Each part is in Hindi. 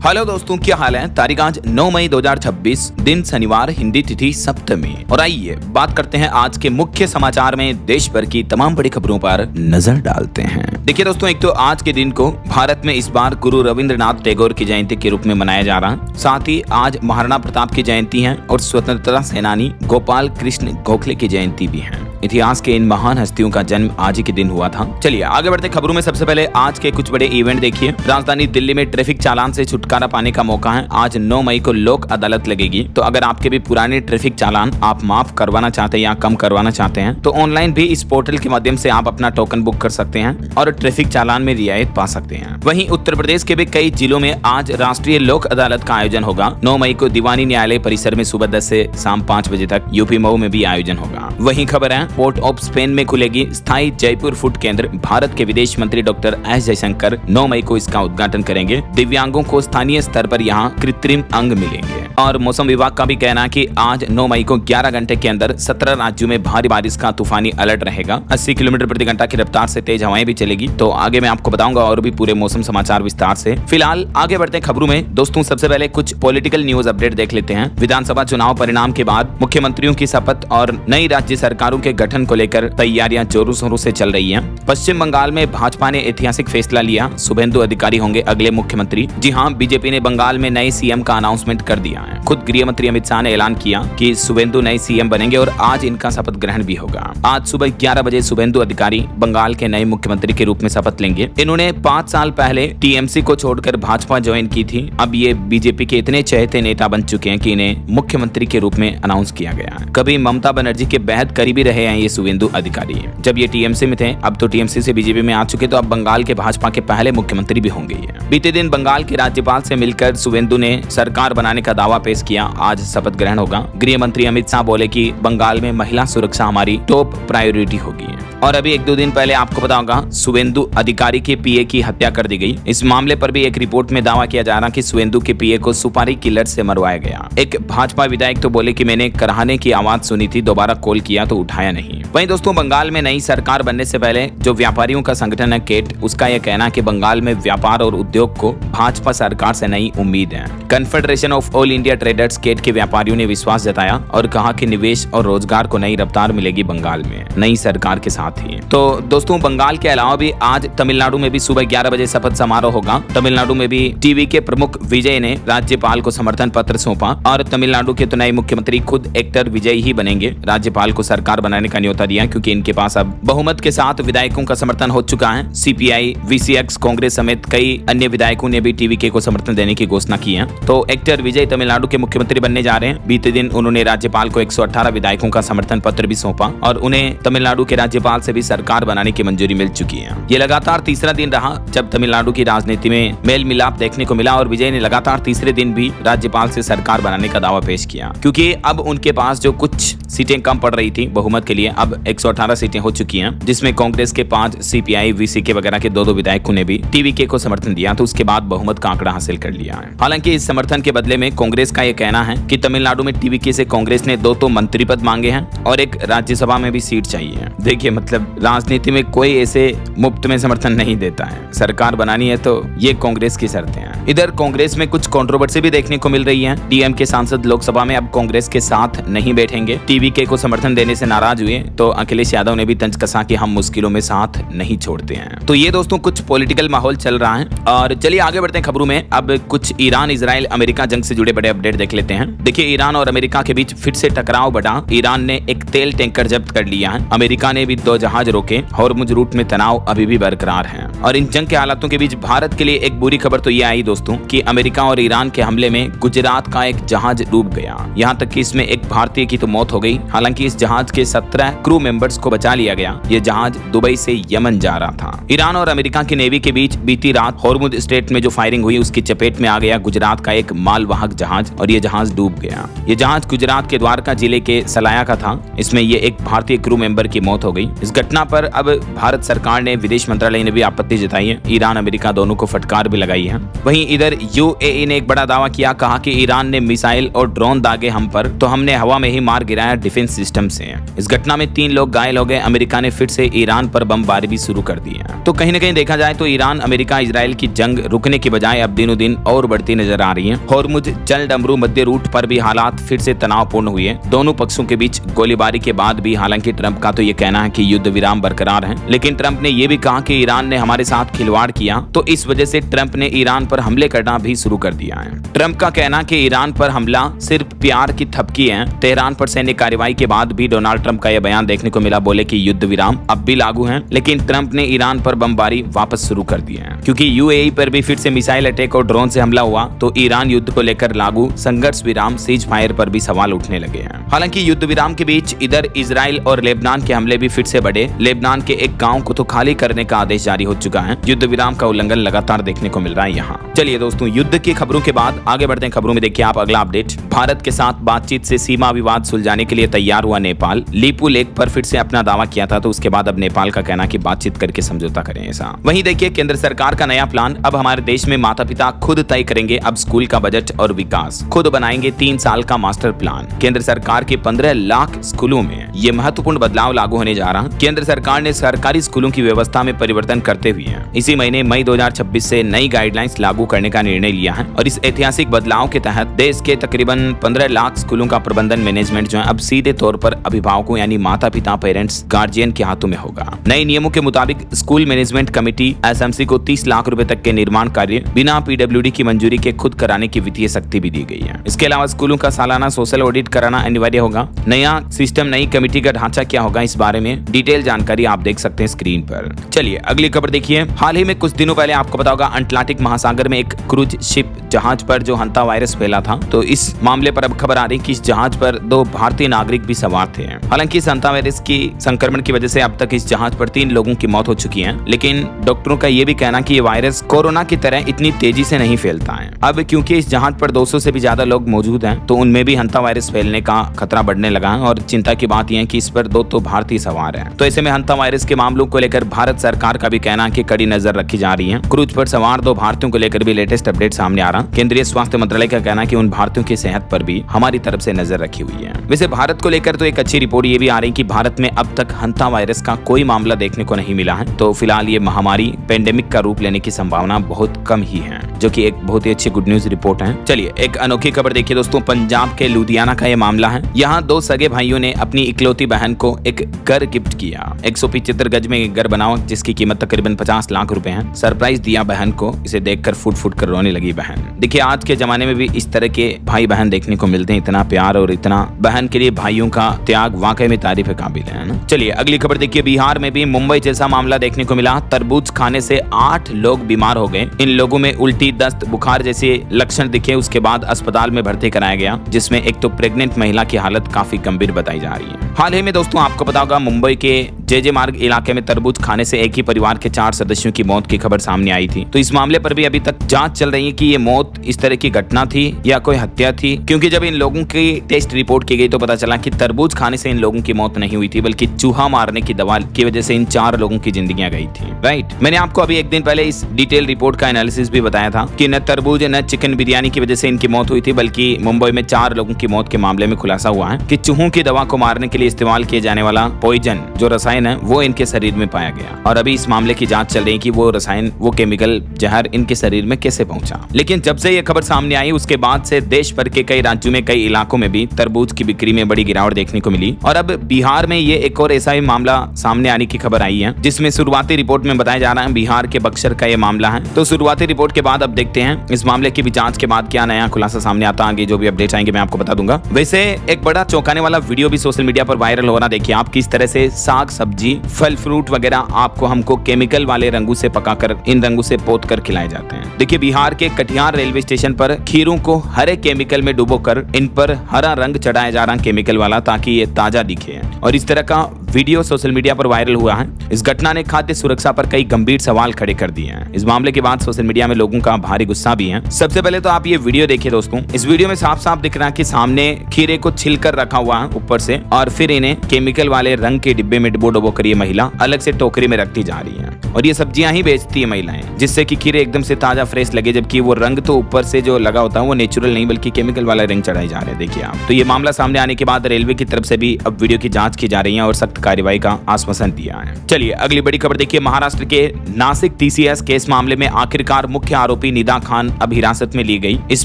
हेलो दोस्तों, क्या हाल है। तारीख आज 9 मई 2026, दिन शनिवार, हिंदी तिथि सप्तमी। और आइए बात करते हैं आज के मुख्य समाचार में देश भर की तमाम बड़ी खबरों पर नजर डालते हैं। देखिए दोस्तों, एक तो आज के दिन को भारत में इस बार गुरु रविंद्रनाथ टैगोर की जयंती के रूप में मनाया जा रहा है। साथ ही आज महाराणा प्रताप की जयंती है और स्वतंत्रता सेनानी गोपाल कृष्ण गोखले की जयंती भी है। इतिहास के इन महान हस्तियों का जन्म आज ही के दिन हुआ था। चलिए आगे बढ़ते खबरों में। सबसे पहले आज के कुछ बड़े इवेंट देखिए। राजधानी दिल्ली में ट्रैफिक चालान से छुटकारा पाने का मौका है। आज 9 मई को लोक अदालत लगेगी। तो अगर आपके भी पुराने ट्रैफिक चालान आप माफ करवाना चाहते हैं या कम करवाना चाहते हैं तो ऑनलाइन भी इस पोर्टल के माध्यम से आप अपना टोकन बुक कर सकते हैं और ट्रैफिक चालान में रियायत पा सकते हैं। वहीं उत्तर प्रदेश के भी कई जिलों में आज राष्ट्रीय लोक अदालत का आयोजन होगा। 9 मई को दीवानी न्यायालय परिसर में सुबह 10 से शाम 5 बजे तक यूपी मऊ में भी आयोजन होगा। वहीं खबर है, पोर्ट ऑफ स्पेन में खुलेगी स्थायी जयपुर फूड केंद्र। भारत के विदेश मंत्री डॉक्टर एस जयशंकर 9 मई को इसका उद्घाटन करेंगे। दिव्यांगों को स्थानीय स्तर पर यहाँ कृत्रिम अंग मिलेंगे। और मौसम विभाग का भी कहना है कि आज 9 मई को 11 घंटे के अंदर 17 राज्यों में भारी बारिश का तूफानी अलर्ट रहेगा। 80 किलोमीटर प्रति घंटा की रफ्तार से तेज हवाएं भी चलेगी। तो आगे मैं आपको बताऊंगा और भी पूरे मौसम समाचार विस्तार से। फिलहाल आगे बढ़ते हैं खबरों में। दोस्तों, सबसे पहले कुछ पॉलिटिकल न्यूज अपडेट देख लेते हैं। विधानसभा चुनाव परिणाम के बाद मुख्यमंत्रियों की शपथ और नई राज्य सरकारों के गठन को लेकर तैयारियां जोरों शोरों से चल रही हैं। पश्चिम बंगाल में भाजपा ने ऐतिहासिक फैसला लिया, शुभेंदु अधिकारी होंगे अगले मुख्यमंत्री। जी हां, बीजेपी ने बंगाल में नए सीएम का अनाउंसमेंट कर दिया है। खुद गृह मंत्री अमित शाह ने ऐलान किया कि शुभेंदु नए सीएम बनेंगे और आज इनका शपथ ग्रहण भी होगा। आज सुबह 11 बजे शुभेंदु अधिकारी बंगाल के नए मुख्यमंत्री के रूप में शपथ लेंगे। इन्होंने 5 साल पहले टीएमसी को छोड़कर भाजपा ज्वाइन की थी। अब ये बीजेपी के इतने चहेते नेता बन चुके हैं कि इन्हें मुख्यमंत्री के रूप में अनाउंस किया गया है। कभी ममता बनर्जी के बेहद करीबी रहे हैं ये शुभेंदु अधिकारी। जब ये टीएमसी में थे, अब तो टीएमसी से बीजेपी में आ चुके, तो अब बंगाल के भाजपा के पहले मुख्यमंत्री भी होंगे। बीते दिन बंगाल के राज्यपाल से मिलकर शुभेंदु ने सरकार बनाने का दावा पेश किया। आज शपथ ग्रहण होगा। गृह मंत्री अमित शाह बोले कि बंगाल में महिला सुरक्षा हमारी टॉप प्रायोरिटी होगी। और अभी 1-2 दिन पहले आपको पता होगा, शुभेंदु अधिकारी के पीए की हत्या कर दी गई। इस मामले पर भी एक रिपोर्ट में दावा किया जा रहा कि शुभेंदु के पीए को सुपारी किलर से मरवाया गया। एक भाजपा विधायक तो बोले कि मैंने कराहने की आवाज सुनी थी, दोबारा कॉल किया तो उठाया नहीं। वहीं दोस्तों, बंगाल में नई सरकार बनने से पहले जो व्यापारियों का संगठन है केट, उसका यह कहना है कि बंगाल में व्यापार और उद्योग को भाजपा सरकार से नई उम्मीद है। Confederation of All India Traders CAIT के व्यापारियों ने विश्वास जताया और कहा कि निवेश और रोजगार को नई रफ्तार मिलेगी बंगाल में नई सरकार के साथ ही। तो दोस्तों, बंगाल के अलावा भी आज तमिलनाडु में भी सुबह 11 बजे शपथ समारोह होगा। तमिलनाडु में भी टीवी के प्रमुख विजय ने राज्यपाल को समर्थन पत्र सौंपा और तमिलनाडु के तो नए मुख्यमंत्री खुद एक्टर विजय ही बनेंगे। राज्यपाल को सरकार बनाने का न्योता दिया क्योंकि इनके पास अब बहुमत के साथ विधायकों का समर्थन हो चुका है। सीपीआई, वीसीएक्स, कांग्रेस समेत कई अन्य विधायकों ने भी टीवीके को समर्थन देने की घोषणा की है। तो एक्टर विजय तमिलनाडु के मुख्यमंत्री बनने जा रहे हैं। बीते दिन उन्होंने राज्यपाल को 118 विधायकों का समर्थन पत्र भी सौंपा और उन्हें तमिलनाडु के राज्यपाल से भी सरकार बनाने की मंजूरी मिल चुकी है। ये लगातार तीसरा दिन रहा जब तमिलनाडु की राजनीति में मेल मिलाप देखने को मिला और विजय ने लगातार तीसरे दिन भी राज्यपाल से सरकार बनाने का दावा पेश किया क्योंकि अब उनके पास जो कुछ सीटें कम पड़ रही थी बहुमत के लिए, अब 118 सीटें हो चुकी हैं, जिसमें कांग्रेस के 5, सीपीआई, वीसीके वगैरह के 2 विधायकों ने भी टीवीके को समर्थन दिया। तो उसके बाद बहुमत का आंकड़ा हासिल कर लिया है। हालांकि इस समर्थन के बदले में कांग्रेस का यह कहना है कि तमिलनाडु में टीवीके से कांग्रेस ने 2 तो मंत्री पद मांगे हैं और एक राज्यसभा में भी सीट चाहिए। देखिए, मतलब राजनीति में कोई ऐसे मुफ्त में समर्थन नहीं देता है। सरकार बनानी है तो ये कांग्रेस की शर्तें हैं। इधर कांग्रेस में कुछ कंट्रोवर्सी भी देखने को मिल रही है। डीएमके सांसद लोकसभा में अब कांग्रेस के साथ नहीं बैठेंगे। टीवीके को समर्थन देने से नाराज हुए तो अखिलेश यादव ने भी तंज कसा कि हम मुश्किलों में साथ नहीं छोड़ते हैं। तो ये दोस्तों कुछ पॉलिटिकल माहौल चल रहा है। और चलिए आगे बढ़ते हैं खबरों में। अब कुछ ईरान, इजराइल, अमेरिका जंग से जुड़े बड़े अपडेट देख लेते हैं। देखिए, ईरान और अमेरिका के बीच फिर से टकराव बढ़ा। ईरान ने एक तेल टैंकर जब्त कर लिया है। अमेरिका ने भी 2 जहाज रोके। हॉर्मुज रूट में तनाव अभी भी बरकरार है। और इन जंग के हालातों के बीच भारत के लिए एक बुरी खबर तो ये आई दोस्तों कि अमेरिका और ईरान के हमले में गुजरात का एक जहाज डूब गया। यहाँ तक कि इसमें एक भारतीय की तो मौत हो गई। हालांकि इस जहाज के 17 क्रू मेंबर्स को बचा लिया गया। ये जहाज दुबई से यमन जा रहा था। ईरान और अमेरिका की नेवी के बीच बीती रात हॉर्मुज स्ट्रेट में जो फायरिंग हुई उसकी चपेट में आ गया गुजरात का एक मालवाहक जहाज और ये जहाज डूब गया। ये जहाज गुजरात के द्वारका जिले के सलाया का था। इसमें ये एक भारतीय क्रू मेंबर की मौत हो गई इस घटना पर अब भारत सरकार ने, विदेश मंत्रालय ने भी आपत्ति जताई है। ईरान अमेरिका दोनों को फटकार भी लगाई है। वहीं इधर यूएई ने एक बड़ा दावा किया, कहा कि ईरान ने मिसाइल और ड्रोन दागे हम पर तो हमने हवा में ही मार गिराया डिफेंस सिस्टम से। इस घटना में 3 लोग घायल हो गए। अमेरिका ने फिर से ईरान पर बमबारी भी शुरू कर दी है। तो कहीं न कहीं देखा जाए तो ईरान अमेरिका इजराइल की जंग रुकने की बजाय अब दिनों दिन और बढ़ती नजर आ रही है। होर्मुज जल डमरू मध्य रूट पर भी हालात फिर से तनावपूर्ण हुए। दोनों पक्षों के बीच गोलीबारी के बाद भी हालांकि ट्रंप का तो ये कहना है कि युद्ध विराम बरकरार है, लेकिन ट्रंप ने यह भी कहा कि ईरान ने हमारे साथ खिलवाड़ किया, तो इस वजह से ट्रंप ने ईरान पर हमले करना भी शुरू कर दिया है। ट्रंप का कहना कि ईरान पर हमला सिर्फ प्यार की थपकी है। तेहरान पर सैन्य कार्रवाई के बाद भी डोनाल्ड ट्रंप का यह बयान देखने को मिला। बोले कि युद्ध विराम अब भी लागू है, लेकिन ट्रंप ने ईरान पर बमबारी वापस शुरू कर दी है, क्योंकि यूएई पर भी फिर से मिसाइल अटैक और ड्रोन से हमला हुआ, तो ईरान युद्ध को लेकर लागू संघर्ष विराम सीज फायर पर भी सवाल उठने लगे हैं। हालांकि युद्ध विराम के बीच इधर इजराइल और लेबनान के हमले भी फिर से बढ़े। लेबनान के एक गांव को तो खाली करने का आदेश जारी हो चुका है। युद्ध विराम का उल्लंघन लगातार देखने को मिल रहा है यहाँ। चलिए दोस्तों, युद्ध की खबरों के बाद आगे बढ़ते हैं खबरों में। देखिए आप अगला अपडेट। भारत के साथ बातचीत से सीमा विवाद सुलझाने के लिए तैयार हुआ नेपाल। लीपू लेक पर फिर से अपना दावा किया था, तो उसके बाद अब नेपाल का कहना कि बातचीत करके समझौता करें ऐसा। वहीं देखिए केंद्र सरकार का नया प्लान। अब हमारे देश में माता पिता खुद तय करेंगे अब स्कूल का बजट और विकास, खुद बनाएंगे 3 साल का मास्टर प्लान। केंद्र सरकार के 15 लाख स्कूलों में ये महत्वपूर्ण बदलाव लागू होने जा रहा है। केंद्र सरकार ने सरकारी स्कूलों की व्यवस्था में परिवर्तन करते हुए इसी महीने मई 2026 से नई गाइडलाइंस लागू करने का निर्णय लिया है, और इस ऐतिहासिक बदलाव के तहत देश के तकरीबन 15 लाख स्कूलों का प्रबंधन मैनेजमेंट जो है अब सीधे तौर पर अभिभावकों यानी माता पिता, पेरेंट्स, गार्जियन के हाथों में होगा। नए नियमों के मुताबिक स्कूल मैनेजमेंट कमेटी एसएमसी को 30 लाख रुपए तक के निर्माण कार्य बिना पीडब्ल्यूडी की मंजूरी के खुद कराने की वित्तीय शक्ति भी दी गई है। इसके अलावा स्कूलों का सालाना सोशल ऑडिट कराना अनिवार्य होगा। नया सिस्टम, नई कमेटी का ढांचा क्या होगा, इस बारे में डिटेल जानकारी आप देख सकते हैं स्क्रीन पर। चलिए अगली खबर देखिए। हाल ही में कुछ दिनों पहले आपको पता होगा अटलांटिक महासागर में एक क्रूज शिप जहाज पर जो हंता वायरस फैला था, तो इस मामले पर अब खबर आ रही कि इस जहाज पर 2 भारतीय नागरिक भी सवार थे। हालांकि इस हंता वायरस की संक्रमण की वजह से अब तक इस जहाज पर 3 लोगों की मौत हो चुकी है, लेकिन डॉक्टरों का यह भी कहना कि ये वायरस कोरोना की तरह इतनी तेजी से नहीं फैलता है। अब क्योंकि इस जहाज पर 200 से भी ज्यादा लोग मौजूद हैं, तो उनमें भी हंता वायरस फैलने का खतरा बढ़ने लगा है, और चिंता की बात यह है कि इस पर 2 तो भारतीय सवार हैं। तो ऐसे में हंता वायरस के मामलों को लेकर भारत सरकार का भी कहना कि कड़ी नजर रखी जा रही है। क्रूज पर सवार 2 भारतीयों को लेकर भी लेटेस्ट अपडेट सामने आ रहा। केंद्रीय स्वास्थ्य मंत्रालय का कहना कि उन भारतीयों की सेहत पर भी हमारी तरफ से नजर रखी हुई है। वैसे भारत को लेकर तो एक अच्छी रिपोर्ट ये भी आ रही कि भारत में अब तक हंता वायरस का कोई मामला देखने को नहीं मिला है, तो फिलहाल ये महामारी पेंडेमिक का रूप लेने की संभावना बहुत कम ही है, जो कि एक बहुत ही अच्छी गुड न्यूज रिपोर्ट है। चलिए एक अनोखी खबर देखिए दोस्तों। पंजाब के लुधियाना का ये मामला है। यहाँ 2 सगे भाइयों ने अपनी इकलौती बहन को एक घर गिफ्ट किया। 175 गज में एक घर बनाओ जिसकी कीमत तकरीबन 50 लाख रुपए है। सरप्राइज दिया बहन को। इसे देखकर फुट फुट कर रोने लगी बहन। देखिए आज के जमाने में भी इस तरह के भाई बहन देखने को मिलते हैं। इतना प्यार और इतना बहन के लिए भाइयों का त्याग वाकई में तारीफ काबिल है ना। चलिए अगली खबर देखिए। बिहार में भी मुंबई जैसा मामला देखने को मिला। तरबूज खाने से 8 लोग बीमार हो गए। इन लोगों में उल्टी, दस्त, बुखार जैसे लक्षण दिखे। उसके बाद अस्पताल में भर्ती कराया गया, जिसमें एक तो प्रेग्नेंट महिला की हालत काफी गंभीर बताई जा रही है। हाल ही में दोस्तों आपको पता होगा मुंबई के जे मार्ग इलाके में तरबूज खाने से एक ही परिवार के 4 सदस्यों की मौत की खबर सामने आई थी। तो इस मामले पर भी अभी तक जांच चल रही है कि ये मौत इस तरह की घटना थी या कोई हत्या थी, क्योंकि जब इन लोगों की टेस्ट रिपोर्ट की गई तो पता चला कि तरबूज खाने से इन लोगों की मौत नहीं हुई थी, बल्कि चूहा मारने की दवा की वजह से इन 4 लोगों की जिंदगियां गई थी। राइट, मैंने आपको अभी एक दिन पहले इस डिटेल रिपोर्ट का एनालिसिस भी बताया था कि न तरबूज न चिकन बिरयानी की वजह से इनकी मौत हुई थी, बल्कि मुंबई में 4 लोगों की मौत के मामले में खुलासा हुआ है कि चूहों की दवा को मारने के लिए इस्तेमाल किए जाने वाला पॉइजन जो रसायन है वो इनके शरीर में पाया गया, और अभी इस मामले की जांच चल रही है कि वो रसायन, वो केमिकल जहर इनके शरीर में कैसे पहुंचा। लेकिन जब से ये खबर सामने आई उसके बाद से देश भर के कई राज्यों में, कई इलाकों में भी तरबूज की बिक्री में बड़ी गिरावट देखने को मिली, और अब बिहार में ये एक और ऐसा ही मामला सामने आने की खबर आई है, जिसमें शुरुआती रिपोर्ट में बताया जा रहा है बिहार के बक्सर का ये मामला है। तो शुरुआती रिपोर्ट के बाद अब देखते हैं इस मामले की भी जांच के बाद क्या नया खुलासा सामने आता। आगे जो भी अपडेट्स आएंगे मैं आपको बता दूंगा। वैसे एक बड़ा चौंकाने वाला वीडियो भी सोशल मीडिया पर वायरल हो रहा। देखिए आप किस तरह से साग सब्जी, फल फ्रूट वगैरह आपको हमको केमिकल वाले रंगों से पकाकर, इन रंगों से पोत कर खिलाए जाते हैं। देखिए बिहार के कटिहार रेलवे स्टेशन पर खीरों को हरे केमिकल में डुबोकर इन पर हरा रंग चढ़ाया जा रहा है केमिकल वाला, ताकि ये ताजा दिखे, और इस तरह का वीडियो सोशल मीडिया पर वायरल हुआ है। इस घटना ने खाद्य सुरक्षा पर कई गंभीर सवाल खड़े कर दिए हैं। इस मामले के बाद सोशल मीडिया में लोगों का भारी गुस्सा भी है। सबसे पहले तो आप ये वीडियो देखिए दोस्तों। इस वीडियो में साफ साफ दिख रहा है कि सामने खीरे को छिलकर रखा हुआ है ऊपर से, और फिर इन्हें केमिकल वाले रंग के डिब्बे में डुबो कर ये महिला अलग से टोकरी में रखती जा रही है, और ये सब्जियां ही बेचती है महिलाएं, जिससे कि खीरे एकदम से ताजा फ्रेश लगे, जबकि वो रंग तो ऊपर से जो लगा होता है वो नेचुरल नहीं बल्कि केमिकल वाला रंग चढ़ाए जा रहे हैं। देखिए आप। तो ये मामला सामने आने के बाद रेलवे की तरफ से भी अब वीडियो की जांच की जा रही है और सख्त कार्रवाई का आश्वासन दिया है। चलिए अगली बड़ी खबर देखिए। महाराष्ट्र के नासिक टीसीएस केस मामले में आखिरकार मुख्य आरोपी निदा खान अब हिरासत में ली गई। इस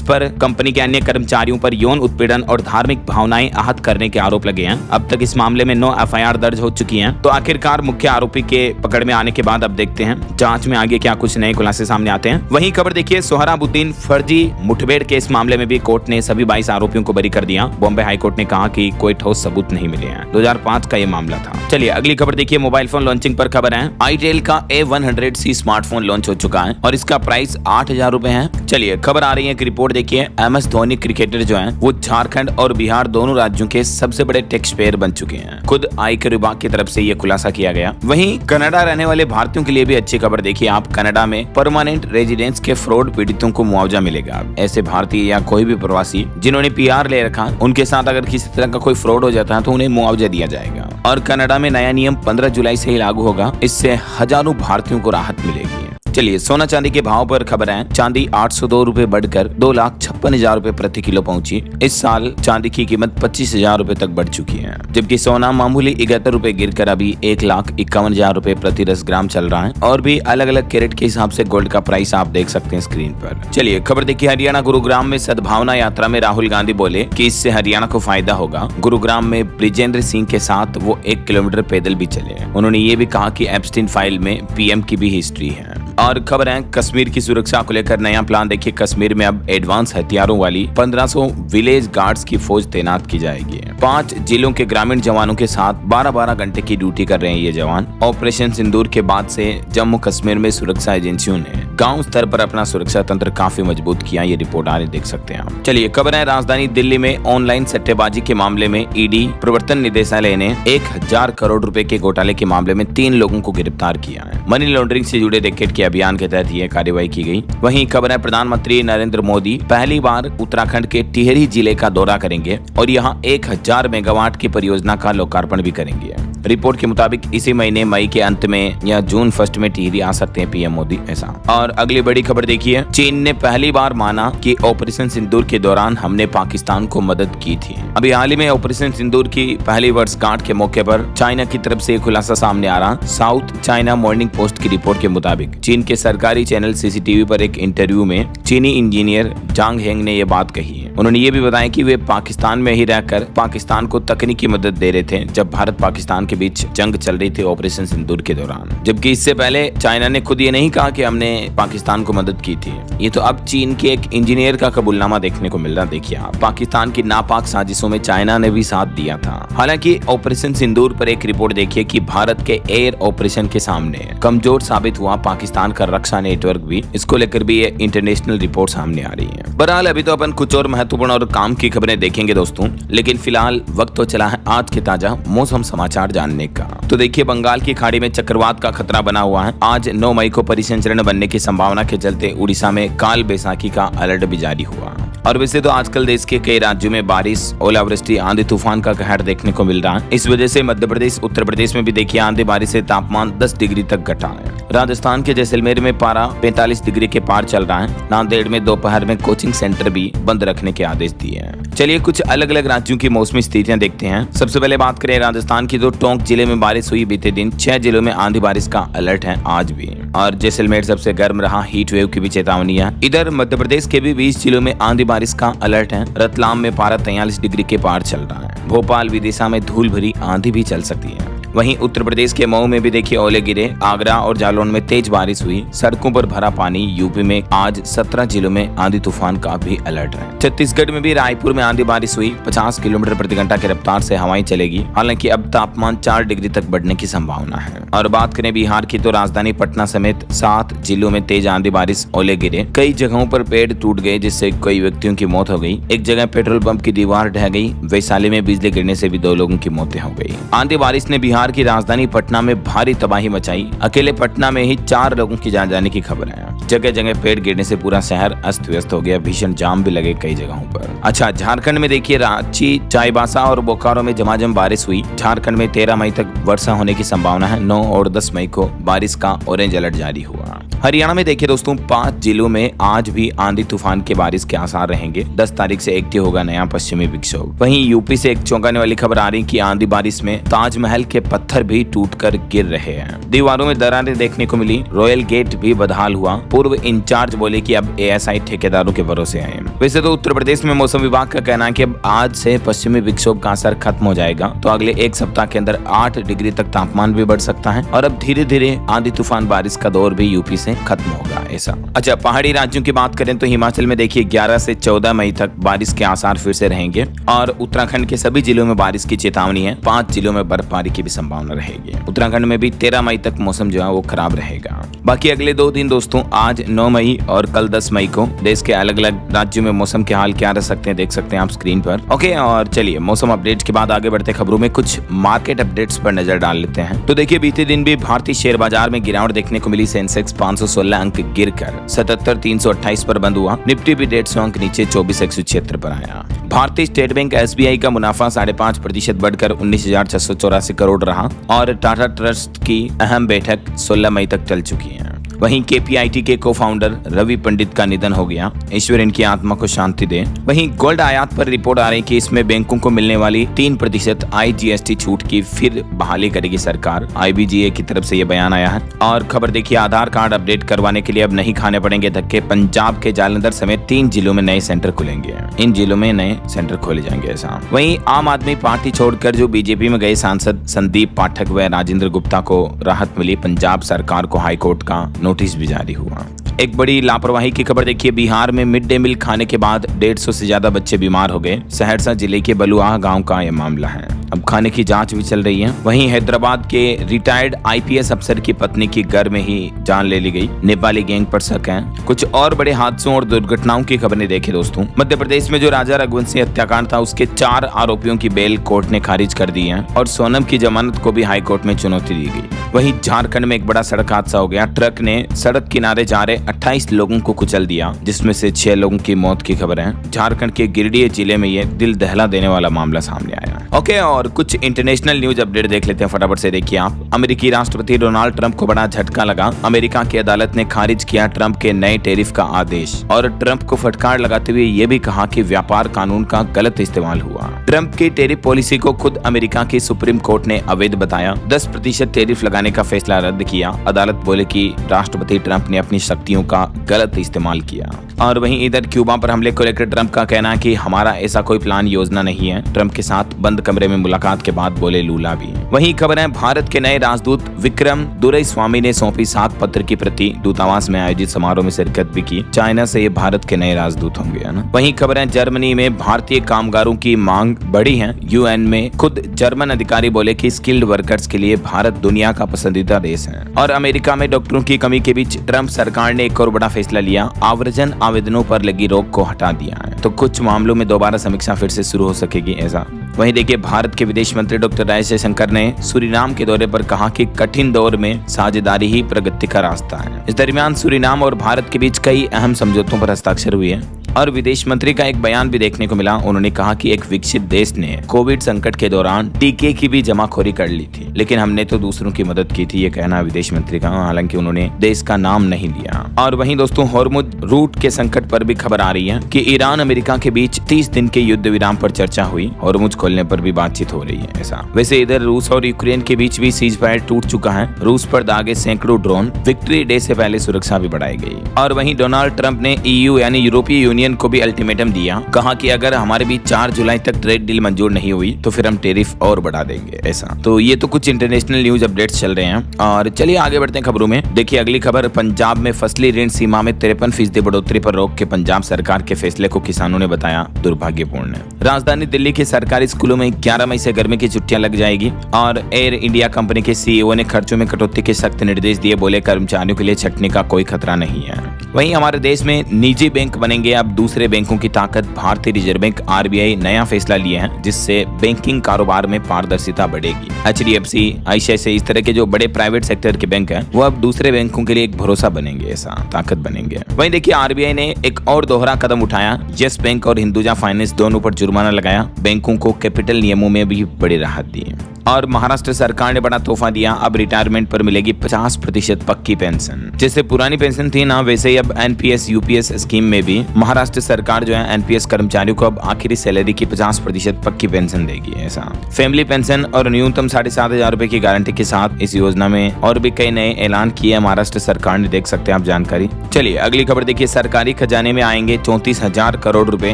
पर कंपनी के अन्य कर्मचारियों पर यौन उत्पीड़न और धार्मिक भावनाएं आहत करने के आरोप लगे हैं। अब तक इस मामले में 9 एफआईआर दर्ज हो चुकी हैं। तो आखिरकार मुख्य आरोपी के पकड़ में आने के बाद अब देखते हैं जांच में आगे क्या कुछ नए खुलासे सामने आते हैं। वहीं खबर देखिए, सोहराबुद्दीन फर्जी मुठभेड़ केस मामले में भी कोर्ट ने सभी 22 आरोपियों को बरी कर दिया। बॉम्बे हाई कोर्ट ने कहा कि कोई ठोस सबूत नहीं मिले हैं। 2005 का ये मामला था। चलिए अगली खबर देखिए। मोबाइल फोन लॉन्चिंग पर खबर है। आईटेल का A100C स्मार्टफोन लॉन्च हो चुका है और इसका प्राइस 8,000 रुपए है। चलिए खबर आ रही है कि रिपोर्ट देखिए। MS धोनी क्रिकेटर जो है वो झारखंड और बिहार दोनों राज्यों के सबसे बड़े टैक्स पेयर बन चुके हैं। खुद आयकर विभाग की तरफ से ये खुलासा किया गया। वहीं कनाडा रहने वाले भारतीयों के लिए भी अच्छी खबर देखिए आप। कनाडा में परमानेंट रेजिडेंस के फ्रॉड पीड़ितों को मुआवजा मिलेगा। ऐसे भारतीय या कोई भी प्रवासी जिन्होंने PR ले रखा, उनके साथ अगर किसी तरह का कोई फ्रॉड हो जाता है तो उन्हें मुआवजा दिया जाएगा। और कनाडा में नया नियम 15 जुलाई से ही लागू होगा। इससे हजारों भारतीयों को राहत मिलेगी। चलिए सोना चांदी के भाव पर खबर है। चांदी 802 रुपए बढ़कर 2,56,000 रुपए प्रति किलो पहुंची। इस साल चांदी की कीमत 25,000 रुपए तक बढ़ चुकी है, जबकि सोना मामूली 71 रुपए गिरकर अभी 1,51,000 रुपए प्रति 10 ग्राम चल रहा है। और भी अलग अलग कैरेट के हिसाब से गोल्ड का प्राइस आप देख सकते हैं स्क्रीन पर। चलिए खबर देखिए। हरियाणा गुरुग्राम में सद्भावना यात्रा में राहुल गांधी बोले कि इससे हरियाणा को फायदा होगा। गुरुग्राम में ब्रिजेंद्र सिंह के साथ वो 1 किलोमीटर पैदल भी चले। उन्होंने ये भी कहा कि एप्स्टीन फाइल में PM की भी हिस्ट्री है। और खबर है कश्मीर की सुरक्षा को लेकर नया प्लान देखिए। कश्मीर में अब एडवांस हथियारों वाली 1500 विलेज गार्ड्स की फौज तैनात की जाएगी। 5 जिलों के ग्रामीण जवानों के साथ 12-12 घंटे की ड्यूटी कर रहे हैं ये जवान। ऑपरेशन सिंदूर के बाद से जम्मू कश्मीर में सुरक्षा एजेंसियों ने गांव स्तर पर अपना सुरक्षा तंत्र काफी मजबूत किया। ये रिपोर्ट आ रही देख सकते हैं आप। चलिए खबर है राजधानी दिल्ली में ऑनलाइन सट्टेबाजी के मामले में ED प्रवर्तन निदेशालय ने 1,000 करोड़ रुपए के घोटाले के मामले में 3 लोगों को गिरफ्तार किया है। मनी लॉन्ड्रिंग से जुड़े रैकेट के अभियान के तहत यह कार्रवाई की गई। वहीं खबर है प्रधानमंत्री नरेंद्र मोदी पहली बार उत्तराखंड के टिहरी जिले का दौरा करेंगे और यहां 1,000 मेगावाट की परियोजना का लोकार्पण भी करेंगे। रिपोर्ट के मुताबिक इसी महीने मई के अंत में या जून फर्स्ट में टिहरी आ सकते हैं PM मोदी ऐसा। और अगली बड़ी खबर देखिए। चीन ने पहली बार माना कि ऑपरेशन सिंदूर के दौरान हमने पाकिस्तान को मदद की थी। अभी हाल ही में ऑपरेशन सिंदूर की पहली वर्षगांठ के मौके पर चाइना की तरफ से खुलासा सामने आ रहा। साउथ चाइना मॉर्निंग पोस्ट की रिपोर्ट के मुताबिक चीन के सरकारी चैनल CCTV पर एक इंटरव्यू में चीनी इंजीनियर जांग हेंग ने यह बात कही है। उन्होंने ये भी बताया कि वे पाकिस्तान में ही रहकर पाकिस्तान को तकनीकी मदद दे रहे थे जब भारत पाकिस्तान के बीच जंग चल रही थी ऑपरेशन सिंदूर के दौरान। जबकि इससे पहले चाइना ने खुद ये नहीं कहा कि हमने पाकिस्तान को मदद की थी। ये तो अब चीन के एक इंजीनियर का कबूलनामा देखने को मिल रहा। देखिए आप, पाकिस्तान की नापाक साजिशों में चाइना ने भी साथ दिया था। हालांकि ऑपरेशन सिंदूर पर एक रिपोर्ट देखिए कि भारत के एयर ऑपरेशन के सामने कमजोर साबित हुआ पाकिस्तान का रक्षा नेटवर्क भी। इसको लेकर भी ये इंटरनेशनल रिपोर्ट सामने आ रही है। बहरहाल अभी तो अपन कुछ और महत्वपूर्ण और काम की खबरें देखेंगे दोस्तों, लेकिन फिलहाल वक्त तो चला है आज के ताजा मौसम समाचार जानने का। तो देखिए बंगाल की खाड़ी में चक्रवात का खतरा बना हुआ है। आज 9 मई को परिसंचरण बनने की संभावना के चलते उड़ीसा में काल बैसाखी का अलर्ट भी जारी हुआ। और वैसे तो आजकल देश के कई राज्यों में बारिश, ओलावृष्टि, आंधी तूफान का कहर देखने को मिल रहा है। इस वजह से मध्य प्रदेश, उत्तर प्रदेश में भी देखिए आंधी बारिश से तापमान 10 डिग्री तक घटा है। राजस्थान के जैसलमेर में पारा 45 डिग्री के पार चल रहा है। नांदेड़ में दोपहर में कोचिंग सेंटर भी बंद रखने के आदेश दिए हैं। चलिए कुछ अलग अलग राज्यों की मौसमी स्थितियां देखते हैं। सबसे पहले बात करें राजस्थान की, तो टोंक जिले में बारिश हुई बीते दिन। 6 जिलों में आंधी बारिश का अलर्ट है आज भी। और जैसलमेर सबसे गर्म रहा, हीट वेव की भी चेतावनी है। इधर मध्य प्रदेश के भी 20 जिलों में आंधी बारिश का अलर्ट है। रतलाम में पारा 43 डिग्री के पार चल रहा है। भोपाल, विदिशा में धूल भरी आंधी भी चल सकती है। वहीं उत्तर प्रदेश के मऊ में भी देखिए ओले गिरे। आगरा और जालौन में तेज बारिश हुई। सड़कों पर भरा पानी। यूपी में आज 17 जिलों में आंधी तूफान का भी अलर्ट है। छत्तीसगढ़ में भी रायपुर में आंधी बारिश हुई। 50 किलोमीटर प्रति घंटा की रफ्तार से हवाएं चलेगी। हालांकि अब तापमान 4 डिग्री तक बढ़ने की संभावना है। और बात करें बिहार की, तो राजधानी पटना समेत 7 जिलों में तेज आंधी बारिश, ओले गिरे। कई जगहों पर पेड़ टूट गए जिससे कई व्यक्तियों की मौत हो गई। एक जगह पेट्रोल पंप की दीवार ढह गई। वैशाली में बिजली गिरने से भी 2 लोगों की मौतें हो गई। आंधी बारिश ने बिहार बिहार की राजधानी पटना में भारी तबाही मचाई। अकेले पटना में ही 4 लोगों की जान जाने की खबर है। जगह जगह पेड़ गिरने से पूरा शहर अस्त व्यस्त हो गया। भीषण जाम भी लगे कई जगहों पर। अच्छा, झारखंड में देखिए, रांची, चाईबासा और बोकारो में झमाझम बारिश हुई। झारखंड में 13 मई तक वर्षा होने की संभावना है। 9 और 10 मई को बारिश का ऑरेंज अलर्ट जारी हुआ। हरियाणा में देखिए दोस्तों, 5 जिलों में आज भी आंधी तूफान के बारिश के आसार रहेंगे। 10 तारीख से एक्टिव होगा नया पश्चिमी विक्षोभ। वहीं यूपी से एक चौंकाने वाली खबर आ रही कि आंधी बारिश में ताजमहल के पत्थर भी टूटकर गिर रहे हैं। दीवारों में दरारें देखने को मिली। रॉयल गेट भी बदहाल हुआ। पूर्व इंचार्ज बोले कि अब एएसआई ठेकेदारों के भरोसे आए। वैसे तो उत्तर प्रदेश में मौसम विभाग का कहना है कि अब आज से पश्चिमी विक्षोभ का असर खत्म हो जाएगा, तो अगले 1 सप्ताह के अंदर 8 डिग्री तक तापमान भी बढ़ सकता है और अब धीरे धीरे आंधी तूफान बारिश का दौर भी यूपी से खत्म होगा ऐसा। अच्छा, पहाड़ी राज्यों की बात करें तो हिमाचल में देखिए 11 से 14 मई तक बारिश के आसार फिर से रहेंगे और उत्तराखंड के सभी जिलों में बारिश की चेतावनी है। 5 जिलों में बर्फबारी की भी संभावना रहेगी। उत्तराखंड में भी 13 मई तक मौसम जो है वो खराब रहेगा। बाकी अगले 2 दिन दोस्तों, आज 9 मई और कल 10 मई को देश के अलग अलग राज्यों में मौसम के हाल क्या रह सकते हैं देख सकते हैं आप स्क्रीन पर। ओके, और चलिए मौसम अपडेट के बाद आगे बढ़ते खबरों में कुछ मार्केट अपडेट्स पर नजर डाल लेते हैं। तो देखिए, बीते दिन भी भारतीय शेयर बाजार में गिरावट देखने को मिली। सेंसेक्स 516 अंक गिरकर 77,328 पर बंद हुआ। निफ्टी भी 150 अंक नीचे 24,176 पर आया। भारतीय स्टेट बैंक एसबीआई का मुनाफा 5.5% बढ़कर 19,684 करोड़ रहा और टाटा ट्रस्ट की अहम बैठक 16 मई तक चल चुकी है। वहीं केपीआईटी के को फाउंडर रवि पंडित का निधन हो गया। ईश्वर इनकी आत्मा को शांति दे। वहीं गोल्ड आयात पर रिपोर्ट आ रही कि इसमें बैंकों को मिलने वाली 3% IGST छूट की फिर बहाली करेगी सरकार। IBGA की तरफ से यह बयान आया है। और खबर देखिए, आधार कार्ड अपडेट करवाने के लिए अब नहीं खाने पड़ेंगे धक्के। पंजाब के जालंधर समेत 3 जिलों में नए सेंटर खुलेंगे। इन जिलों में नए सेंटर खोले जाएंगे ऐसा। वहीं आम आदमी पार्टी छोड़कर जो बीजेपी में गए सांसद संदीप पाठक व राजेंद्र गुप्ता को राहत मिली। पंजाब सरकार को हाईकोर्ट का नोटिस भी जारी हुआ। एक बड़ी लापरवाही की खबर देखिए, बिहार में मिड डे मील खाने के बाद 150 से ज्यादा बच्चे बीमार हो गए। सहरसा जिले के बलुआह गांव का यह मामला है। अब खाने की जांच भी चल रही है। वहीं हैदराबाद के रिटायर्ड IPS अफसर की पत्नी की घर में ही जान ले ली गई। नेपाली गैंग पर शक है। कुछ और बड़े हादसों और दुर्घटनाओं की खबरें देखे दोस्तों। मध्य प्रदेश में जो राजा रघुवंशी हत्याकांड था उसके 4 आरोपियों की बेल कोर्ट ने खारिज कर दी है और सोनम की जमानत को भी हाई कोर्ट में चुनौती दी गई। वहीं झारखंड में एक बड़ा सड़क हादसा हो गया। ट्रक ने सड़क किनारे जा रहे 28 लोगों को कुचल दिया, जिसमें से 6 लोगों की मौत की खबर है। झारखंड के गिरिडीह जिले में ये दिल दहला देने वाला मामला सामने आया है। ओके, और कुछ इंटरनेशनल न्यूज अपडेट देख लेते हैं फटाफट से। देखिए आप, अमेरिकी राष्ट्रपति डोनाल्ड ट्रंप को बड़ा झटका लगा। अमेरिका की अदालत ने खारिज किया ट्रंप के नए टैरिफ का आदेश और ट्रंप को फटकार लगाते हुए ये भी कहा कि व्यापार कानून का गलत इस्तेमाल हुआ। ट्रंप की टैरिफ पॉलिसी को खुद अमेरिका की सुप्रीम कोर्ट ने अवैध बताया। 10% टैरिफ लगाने का फैसला रद्द किया। अदालत बोले कि राष्ट्रपति ट्रंप ने अपनी शक्तियों का गलत इस्तेमाल किया। और वहीं इधर क्यूबा पर हमले को लेकर ट्रंप का कहना है कि हमारा ऐसा कोई प्लान योजना नहीं है। ट्रंप के साथ बंद कमरे में मुलाकात के बाद बोले लूला भी। वहीं खबर है, भारत के नए राजदूत विक्रम दुरईस्वामी ने सौंपी 7 पत्र की प्रति। दूतावास में आयोजित समारोह में शिरकत भी की। चाइना से ये भारत के नए राजदूत होंगे, है ना। वहीं खबर है, जर्मनी में भारतीय कामगारों की मांग बढ़ी है। UN में खुद जर्मन अधिकारी बोले कि स्किल्ड वर्कर्स के लिए भारत दुनिया का पसंदीदा देश है। और अमेरिका में डॉक्टरों की कमी के बीच ट्रंप सरकार ने एक और बड़ा फैसला लिया। आव्रजन आवेदनों पर लगी रोक को हटा दिया है, तो कुछ मामलों में दोबारा समीक्षा फिर से शुरू हो सकेगी ऐसा। वहीं देखिए, भारत के विदेश मंत्री डॉक्टर एस जयशंकर ने सूरीनाम के दौरे पर कहा कि कठिन दौर में साझेदारी ही प्रगति का रास्ता है। इस दरमियान सूरीनाम और भारत के बीच कई अहम समझौतों पर हस्ताक्षर हुए हैं और विदेश मंत्री का एक बयान भी देखने को मिला। उन्होंने कहा कि एक विकसित देश ने कोविड संकट के दौरान टीके की भी जमाखोरी कर ली थी, लेकिन हमने तो दूसरों की मदद की थी, ये कहना विदेश मंत्री का। हालांकि उन्होंने देश का नाम नहीं लिया। और वहीं दोस्तों, हॉर्मुज रूट के संकट पर भी खबर आ रही है कि ईरान अमेरिका के बीच 30 दिन के युद्ध विराम पर चर्चा हुई। हॉर्मुज खोलने पर भी बातचीत हो रही है ऐसा। वैसे इधर रूस और यूक्रेन के बीच भी सीज फायर टूट चुका है। रूस पर दागे सैकड़ों ड्रोन। विक्ट्री डे से पहले सुरक्षा भी बढ़ाई गई। और वहीं डोनाल्ड ट्रंप ने EU यानी यूरोपीय यूनियन को भी अल्टीमेटम दिया। कहा कि अगर हमारे बीच 4 जुलाई तक ट्रेड डील मंजूर नहीं हुई तो फिर हम टैरिफ और बढ़ा देंगे ऐसा। तो ये तो कुछ इंटरनेशनल न्यूज अपडेट्स चल रहे हैं। और चलिए आगे बढ़ते हैं खबरों में। देखिए अगली खबर, पंजाब में फसली ऋण सीमा में 53% बढ़ोतरी पर रोक के पंजाब सरकार के फैसले को किसानों ने बताया दुर्भाग्यपूर्ण। राजधानी दिल्ली के सरकारी स्कूलों में 11 मई से गर्मी की छुट्टियां लग जाएगी। और एयर इंडिया कंपनी के सीईओ ने खर्चों में कटौती के सख्त निर्देश दिए, बोले कर्मचारियों के लिए छटने का कोई खतरा नहीं है। वहीं हमारे देश में निजी बैंक बनेंगे अब दूसरे बैंकों की ताकत। भारतीय रिजर्व बैंक आरबीआई नया फैसला लिए हैं जिससे बैंकिंग कारोबार में पारदर्शिता बढ़ेगी। एचडीएफसी, आईसीआईसीआई, इस तरह के जो बड़े प्राइवेट सेक्टर के बैंक हैं वो अब दूसरे बैंकों के लिए एक भरोसा बनेंगे, ऐसा ताकत बनेंगे। वहीं देखिए आरबीआई ने एक और दोहरा कदम उठाया। यस बैंक और हिंदुजा फाइनेंस दोनों पर जुर्माना लगाया। बैंकों को कैपिटल नियमों में भी बड़ी राहत दी। और महाराष्ट्र सरकार ने बड़ा तोहफा दिया। अब रिटायरमेंट पर मिलेगी 50% पक्की पेंशन। जैसे पुरानी पेंशन थी ना, वैसे ही अब एनपीएस यूपीएस स्कीम में भी महाराष्ट्र सरकार जो है एनपीएस कर्मचारियों को अब आखिरी सैलरी की 50% पक्की पेंशन देगी। ऐसा फैमिली पेंशन और न्यूनतम 7,500 रुपए की गारंटी के साथ इस योजना में और भी कई नए ऐलान किए महाराष्ट्र सरकार ने, देख सकते हैं आप जानकारी। चलिए अगली खबर देखिए, सरकारी खजाने में आएंगे 34,000 करोड़ रुपए।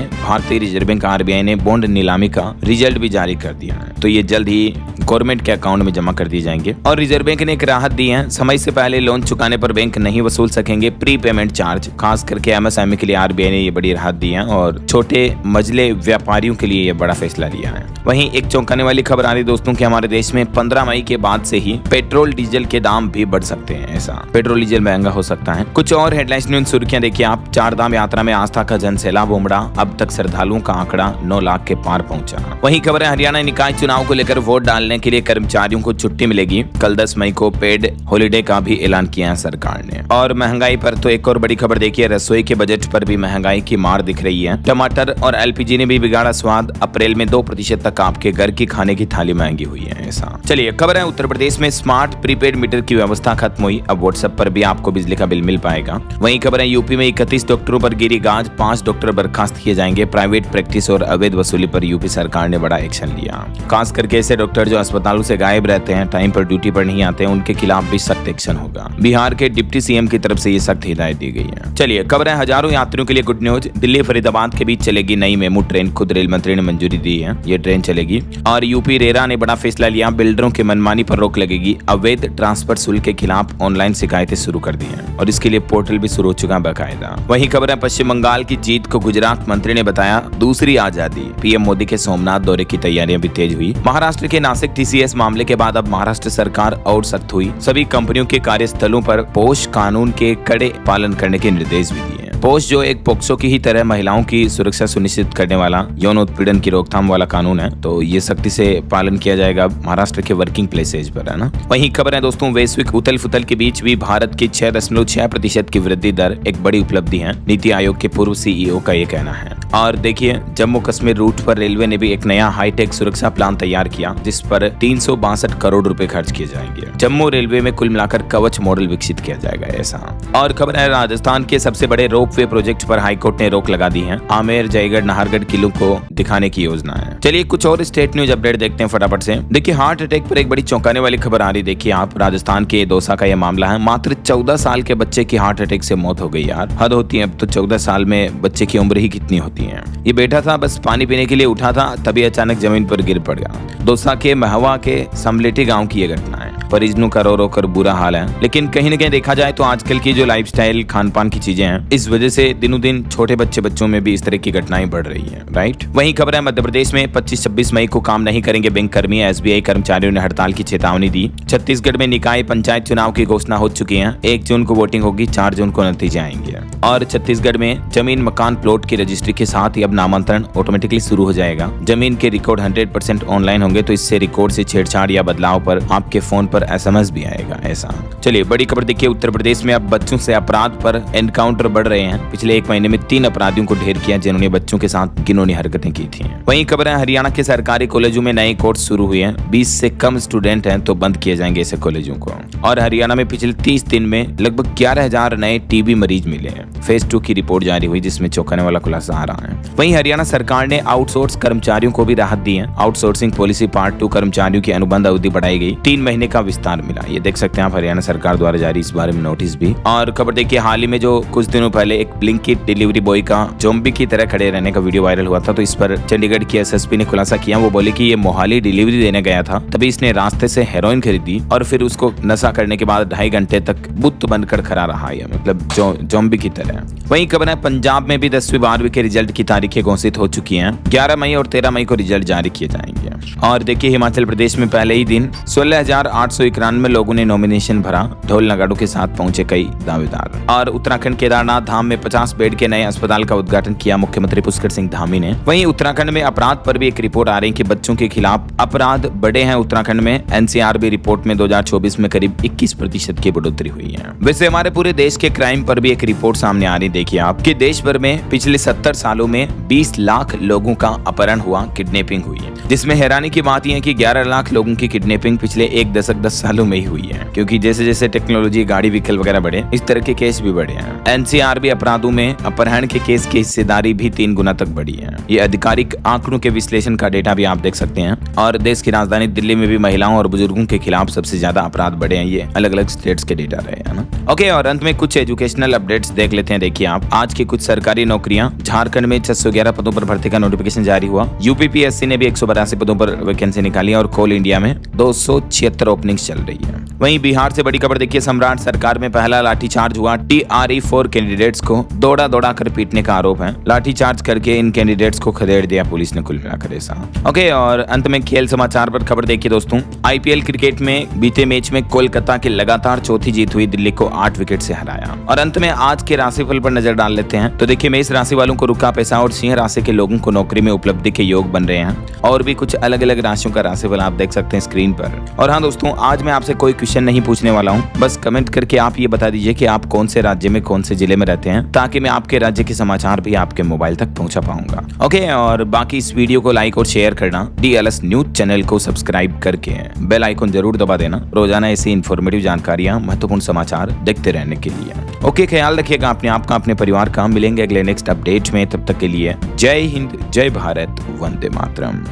भारतीय रिजर्व बैंक आरबीआई ने बॉन्ड नीलामी का रिजल्ट भी जारी कर दिया है, तो ये जल्द ही गवर्नमेंट के अकाउंट में जमा कर दिए जाएंगे। और रिजर्व बैंक ने एक राहत दी है, समय से पहले लोन चुकाने पर बैंक नहीं वसूल सकेंगे प्री पेमेंट चार्ज। खास करके एमएसएमई के लिए आरबीआई ने ये बड़ी राहत दी है और छोटे मझले व्यापारियों के लिए ये बड़ा फैसला लिया है। वहीं एक चौंकाने वाली खबर आ रही दोस्तों कि हमारे देश में 15 मई के बाद से ही पेट्रोल डीजल के दाम भी बढ़ सकते हैं। ऐसा पेट्रोल डीजल महंगा हो सकता है। कुछ और हेडलाइंस न्यूज सुर्खियां देखिए आप। चारधाम यात्रा में आस्था का जनसैलाब उमड़ा, अब तक श्रद्धालुओं का आंकड़ा 9 लाख के पार पहुंचा। वहीं खबर है हरियाणा निकाय चुनाव को लेकर वोट डालने के लिए कर्मचारियों को छुट्टी मिलेगी। कल 10 मई को पेड हॉलीडे का भी ऐलान किया है सरकार ने। और महंगाई पर तो एक और बड़ी खबर देखिए, रसोई के बजट पर भी महंगाई की मार दिख रही है। टमाटर और एलपीजी ने भी बिगाड़ा स्वाद। अप्रैल में 2% तक आपके घर की खाने की थाली महंगी हुई है। ऐसा चलिए खबर है उत्तर प्रदेश में स्मार्ट प्रीपेड मीटर की व्यवस्था खत्म हुई। अब व्हाट्सएप पर भी आपको बिजली का बिल मिल पाएगा। वहीं खबर है यूपी में 31 डॉक्टरों पर गिरी गाज, 5 डॉक्टर बर्खास्त किए जाएंगे। प्राइवेट प्रैक्टिस और अवैध वसूली पर यूपी सरकार ने बड़ा एक्शन लिया। खास करके ऐसे डॉक्टर जो अस्पतालों से गायब रहते हैं, टाइम पर ड्यूटी पर नहीं आते हैं, उनके खिलाफ भी सख्त एक्शन होगा। बिहार के डिप्टी सीएम की तरफ से ये सख्त हिदायत दी गई है। चलिए खबर है हजारों यात्रियों के लिए गुड न्यूज। दिल्ली फरीदाबाद के बीच चलेगी नई मेमू ट्रेन, खुद रेल मंत्री ने मंजूरी दी है, ये ट्रेन चलेगी। और यूपी रेरा ने बड़ा फैसला लिया, बिल्डरों की मनमानी पर रोक लगेगी। अवैध ट्रांसफर शुल्क के खिलाफ ऑनलाइन शिकायतें शुरू कर दी हैं और इसके लिए पोर्टल भी शुरू हो चुका है बाकायदा। वहीं खबर है पश्चिम बंगाल की जीत को गुजरात मंत्री ने बताया दूसरी आजादी। पीएम मोदी के सोमनाथ दौरे की तैयारियां भी तेज हुई। महाराष्ट्र के नासिक टीसीएस मामले के बाद अब महाराष्ट्र सरकार और सख्त हुई। सभी कंपनियों के कार्यस्थलों पर पोश कानून के कड़े पालन करने के निर्देश भी दिए। पोश जो एक पोक्सो की ही तरह महिलाओं की सुरक्षा सुनिश्चित करने वाला यौन उत्पीड़न की रोकथाम वाला कानून है, तो ये सख्ती से पालन किया जाएगा महाराष्ट्र के वर्किंग प्लेसेज पर, है ना। वहीं खबर है दोस्तों वैश्विक उथल फुथल के बीच भी भारत की 6.6% की वृद्धि दर एक बड़ी उपलब्धि है, नीति आयोग के पूर्व सीईओ का ये कहना है। और देखिए जम्मू कश्मीर रूट पर रेलवे ने भी एक नया हाईटेक सुरक्षा प्लान तैयार किया जिस पर 362 करोड़ रुपए खर्च किए जाएंगे। जम्मू रेलवे में कुल मिलाकर कवच मॉडल विकसित किया जाएगा ऐसा। और खबर है राजस्थान के सबसे बड़े रोपवे प्रोजेक्ट पर हाईकोर्ट ने रोक लगा दी है। आमेर, जयगढ़, नाहरगढ़ किलों को दिखाने की योजना है। चलिए कुछ और स्टेट न्यूज अपडेट देखते हैं फटाफट से। देखिए हार्ट अटैक पर एक बड़ी चौंकाने वाली खबर आ रही। देखिए आप राजस्थान के दौसा का यह मामला है। मात्र 14 साल के बच्चे की हार्ट अटैक से मौत हो गई यार, हद होती है। अब तो 14 साल में बच्चे की उम्र ही कितनी होती है। ये बैठा था बस पानी पीने के लिए उठा था, तभी अचानक जमीन पर गिर पड़ गया। दौसा के महवा के समलेटी गांव की यह घटना है। परिजनों का रो रो कर बुरा हाल है, लेकिन कहीं न कहीं देखा जाए तो आजकल की जो लाइफस्टाइल खान पान की चीजें हैं, इस वजह से दिनों दिन छोटे बच्चों में भी इस तरह की घटनाएं बढ़ रही हैं, राइट। वहीं खबर है मध्य प्रदेश में 25-26 मई को काम नहीं करेंगे बैंक कर्मी। एसबीआई कर्मचारियों ने हड़ताल की चेतावनी दी। छत्तीसगढ़ में निकाय पंचायत चुनाव की घोषणा हो चुकी है। 1 जून को वोटिंग होगी, 4 जून को नतीजे आएंगे। और छत्तीसगढ़ में जमीन मकान प्लॉट की रजिस्ट्री के साथ ही अब नामांतरण ऑटोमेटिकली शुरू हो जाएगा। जमीन के रिकॉर्ड 100% ऑनलाइन होंगे, तो इससे रिकॉर्ड से छेड़छाड़ या बदलाव पर आपके फोन पर एसएमएस भी आएगा ऐसा। चलिए बड़ी खबर देखिए, उत्तर प्रदेश में अब बच्चों से अपराध पर एनकाउंटर बढ़ रहे हैं। पिछले 1 महीने में 3 अपराधियों को ढेर किया जिन्होंने बच्चों के साथ घिनौनी हरकतें की थी। वहीं खबर है हरियाणा के सरकारी कॉलेजों में नए कोर्स शुरू हुए हैं। 20 से कम स्टूडेंट हैं तो बंद किए जाएंगे ऐसे कॉलेजों को। और हरियाणा में पिछले 30 दिन में लगभग 11,000 नए टीबी मरीज मिले हैं। फेज 2 की रिपोर्ट जारी हुई जिसमें चौंकाने वाला खुलासा आ रहा है। वहीं हरियाणा सरकार ने आउटसोर्स कर्मचारियों को भी राहत दी है। आउटसोर्सिंग पॉलिसी पार्ट 2 कर्मचारियों की अनुबंध अवधि बढ़ाई गई, 3 महीने का विस्तार मिला। ये देख सकते हैं आप हरियाणा सरकार द्वारा जारी इस बारे में नोटिस भी। और खबर देखिए हाल ही में जो कुछ दिनों पहले पहले एक ब्लिंकिट डिलीवरी बॉय का ज़ॉम्बी की तरह खड़े रहने का वीडियो वायरल हुआ था। तो इस पर चंडीगढ़ की एसएसपी ने खुलासा किया। वो बोले कि ये मोहाली डिलीवरी देने गया था, तभी इसने रास्ते से हेरोइन खरीदी और फिर उसको नशा करने के बाद 2.5 घंटे तक बुत बनकर खड़ा रहा है, मतलब ज़ॉम्बी की तरह। वहीं खबर है पंजाब में भी 10वीं 12वीं के रिजल्ट की तारीखें घोषित हो चुकी हैं। 11 मई और 13 मई को रिजल्ट जारी किए जाएंगे। और देखिए हिमाचल प्रदेश में पहले ही दिन 16,891 लोगों ने नॉमिनेशन भरा। ढोल नगाड़ों के साथ पहुंचे कई दावेदार। और उत्तराखंड केदारनाथ धाम में 50 बेड के नए अस्पताल का उद्घाटन किया मुख्यमंत्री पुष्कर सिंह धामी ने। वहीं उत्तराखंड में अपराध पर भी एक रिपोर्ट आ रही है कि बच्चों के खिलाफ अपराध बढ़े हैं। उत्तराखंड में एनसीआरबी रिपोर्ट में 2024 में करीब 21% की बढ़ोतरी हुई है। वैसे हमारे पूरे देश के क्राइम पर भी एक रिपोर्ट सामने आ रही। देखिए आप कि देश भर में पिछले 70 सालों में 20 लाख लोगों का अपहरण हुआ, किडनैपिंग हुई है, जिसमें हैरानी की बात यह है कि 11 लाख लोगों की किडनैपिंग पिछले एक दशक 10 सालों में ही हुई है। क्योंकि जैसे जैसे टेक्नोलॉजी, गाड़ी, व्हीकल वगैरह बढ़े, इस तरह के केस भी बढ़े हैं। एनसीआरबी अपराधों में अपहरण के केस की हिस्सेदारी भी 3 गुना तक बढ़ी है। ये आधिकारिक आंकड़ों के विश्लेषण का डेटा भी आप देख सकते हैं। और देश की राजधानी दिल्ली में भी महिलाओं और बुजुर्गों के खिलाफ सबसे ज्यादा अपराध बढ़े हैं। ये अलग अलग स्टेट्स के डेटा रहे हैं ना। ओके, और अंत में कुछ एजुकेशनल अपडेट्स देख लेते हैं। देखिए आप आज की कुछ सरकारी नौकरियां। झारखंड में 611 पदों पर भर्ती का नोटिफिकेशन जारी हुआ। यूपीपीएससी ने भी 182 पदों पर वैकेंसी निकाली और कोल इंडिया में 276 ओपनिंग्स चल रही है। वहीं बिहार से बड़ी खबर देखिए, सम्राट सरकार में पहला लाठीचार्ज हुआ। टीआरई 4 कैंडिडेट्स को दौड़ा कर पीटने का आरोप है। लाठीचार्ज करके इन कैंडिडेट्स को खदेड़ दिया पुलिस ने, कुल मिलाकर ऐसा। ओके, और अंत में खेल समाचार पर खबर देखिए दोस्तों। आईपीएल क्रिकेट में बीते मैच में कोलकाता की लगातार चौथी जीत हुई, दिल्ली को 8 विकेट से हराया। और अंत में आज के राशिफल पर नजर डाल लेते हैं। तो देखिए मेष राशि वालों को रुका पैसा और सिंह राशि के लोगों को नौकरी में उपलब्धि के योग बन रहे हैं। और भी कुछ अलग अलग राशियों का राशिफल आप देख सकते हैं स्क्रीन पर। और हाँ दोस्तों, आज मैं आपसे कोई क्वेश्चन नहीं पूछने वाला हूँ, बस कमेंट करके आप ये बता दीजिए कि आप कौन से राज्य में, कौन से जिले में रहते हैं, ताकि मैं आपके राज्य के समाचार भी आपके मोबाइल तक पहुंचा पाऊंगा। ओके, और बाकी इस वीडियो को लाइक और शेयर करना, DLS न्यूज चैनल को सब्सक्राइब करके बेल आइकन जरूर दबा देना, रोजाना ऐसी इन्फॉर्मेटिव जानकारियां, महत्वपूर्ण समाचार देखते रहने के लिए। ओके, ख्याल रखिएगा अपने आप का, अपने परिवार का। मिलेंगे अगले नेक्स्ट अपडेट में, तब तक के लिए जय हिंद, जय भारत, वंदे मातरम।